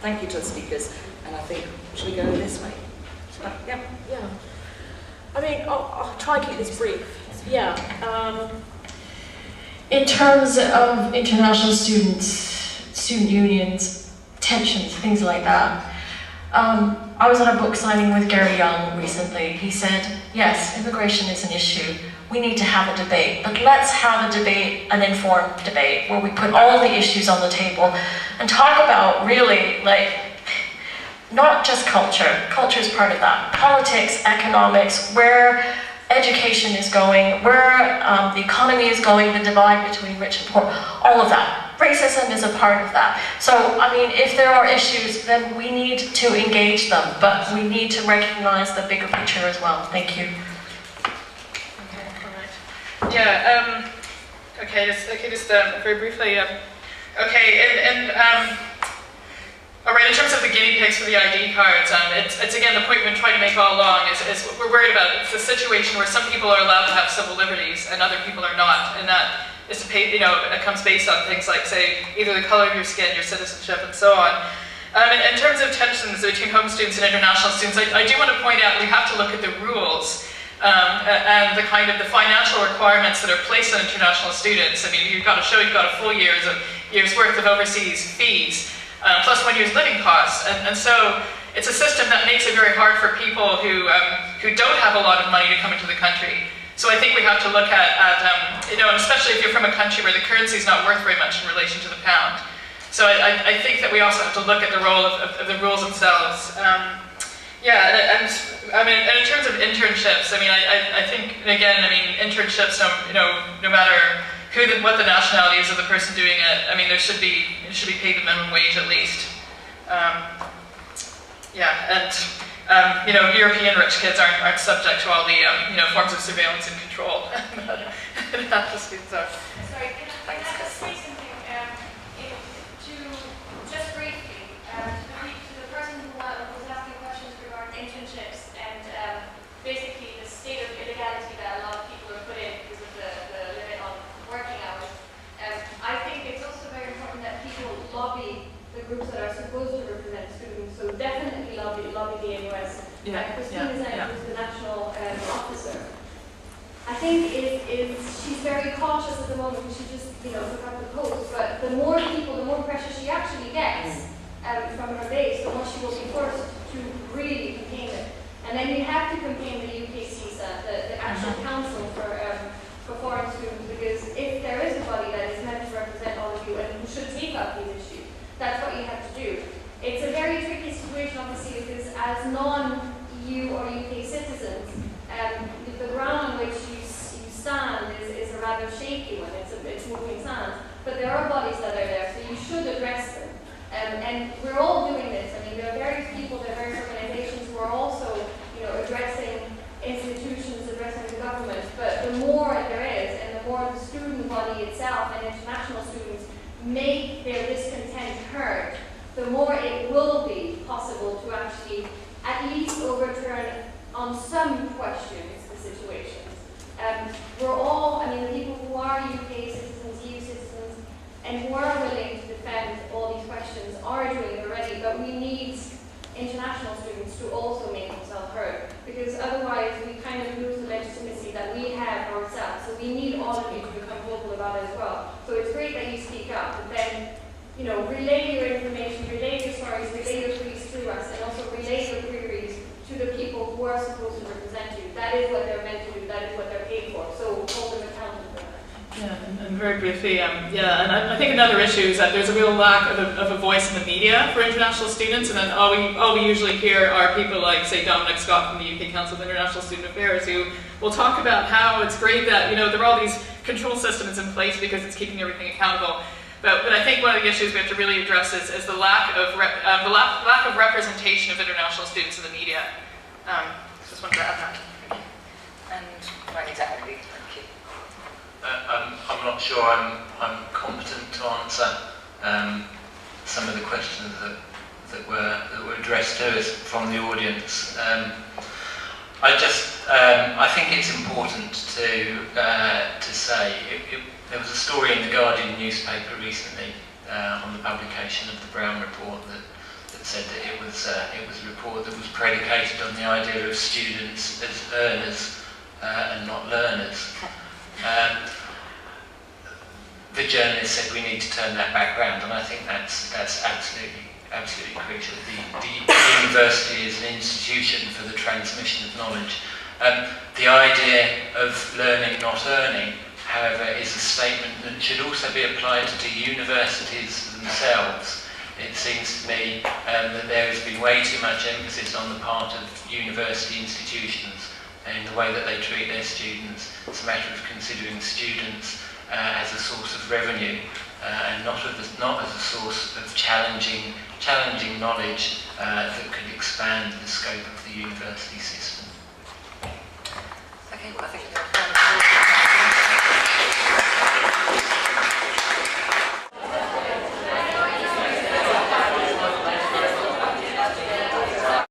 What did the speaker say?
thank you to the speakers, and I think, should we go this way? Yeah. Yeah. I mean, I'll try and keep this brief. Yeah. In terms of international students, student unions, tensions, things like that, I was at a book signing with Gary Young recently. He said, yes, immigration is an issue. We need to have a debate, but let's have a debate, an informed debate, where we put all the issues on the table and talk about really, like, not just culture. Culture is part of that. Politics, economics, where education is going, where the economy is going, the divide between rich and poor, all of that. Racism is a part of that. So, I mean, if there are issues, then we need to engage them, but we need to recognize the bigger picture as well. Thank you. Yeah, just very briefly, all right, in terms of the guinea pigs for the ID cards, it's again the point we've been trying to make all along is what we're worried about. It's a situation where some people are allowed to have civil liberties and other people are not, and that is to pay, it comes based on things like, say, either the color of your skin, your citizenship, and so on. In terms of tensions between home students and international students, I do want to point out we have to look at the rules. And the kind of the financial requirements that are placed on international students. I mean, you've got to show you've got a full year's worth of overseas fees, plus 1 year's living costs, and so it's a system that makes it very hard for people who don't have a lot of money to come into the country. So I think we have to look at and especially if you're from a country where the currency is not worth very much in relation to the pound. So I think that we also have to look at the role of the rules themselves. Yeah, and I mean, and in terms of internships, I mean, I think, again, I mean, internships, no matter what the nationality is of the person doing it, I mean, it should be paid the minimum wage at least. Yeah, and European rich kids aren't subject to all the forms of surveillance and control that the students are. Sorry, can I just say something? Just briefly, to the person who was asking questions regarding internships and basically the state of illegality that a lot of people are put in because of the limit on working hours. I think it's also very important that people lobby the groups that are supposed to represent students. So definitely lobby the NUS. Kirsten is the national officer. I think she's very cautious at the moment because she just took out the post. But the more people, the more pressure she actually gets from her base, the more she will be forced to really campaign it. And then you have to campaign the UK CISA, the actual council for foreign students, because if there is a body that is meant to represent all of you and who should take up these issues, that's what you have to do. It's a very tricky situation, obviously, because as non-EU or UK citizens, the ground on which you stand is a rather shaky one. It's moving sand. But there are bodies that are there, so you should address them. And we're all doing this. I mean, there are various people, there are various organizations who are also, addressing institutions, addressing the government. But the more there is, and the more the student body itself and international students make their discontent heard, the more it will be possible to actually at least overturn on some questions the situations. We're all, I mean, the people who are UK citizens, EU citizens, and who are willing to defend all these questions are doing it already, but we need international students to also make themselves heard, because otherwise we kind of lose the legitimacy that we have ourselves. So we need all of you to become vocal about it as well. So it's great that you speak up, but then, relay your information, relay your stories, relay your queries to us, and also relay your queries to the people who are supposed to represent you. That is what they're meant to do, that is what they're paid for, so hold them accountable for that. Yeah, and very briefly, and I think another issue is that there's a real lack of a voice in the media for international students, and then all we usually hear are people like, say, Dominic Scott from the UK Council of International Student Affairs, who will talk about how it's great that, there are all these control systems in place because it's keeping everything accountable. But I think one of the issues we have to really address is the lack of representation of international students in the media. Just wanted to add that. And right, exactly. Thank you. I'm not sure I'm competent to answer some of the questions that were addressed to us from the audience. I think it's important to say there was a story in the Guardian newspaper recently on the publication of the Brown report that that said that it was a report that was predicated on the idea of students as earners and not learners. The journalist said we need to turn that back round, and I think that's absolutely crucial. The university is an institution for the transmission of knowledge. The idea of learning, not earning, however, is a statement that should also be applied to universities themselves. It seems to me that there has been way too much emphasis on the part of university institutions in the way that they treat their students. It's a matter of considering students as a source of revenue and not as a source of challenging knowledge that could expand the scope of the university system. Okay, well, I think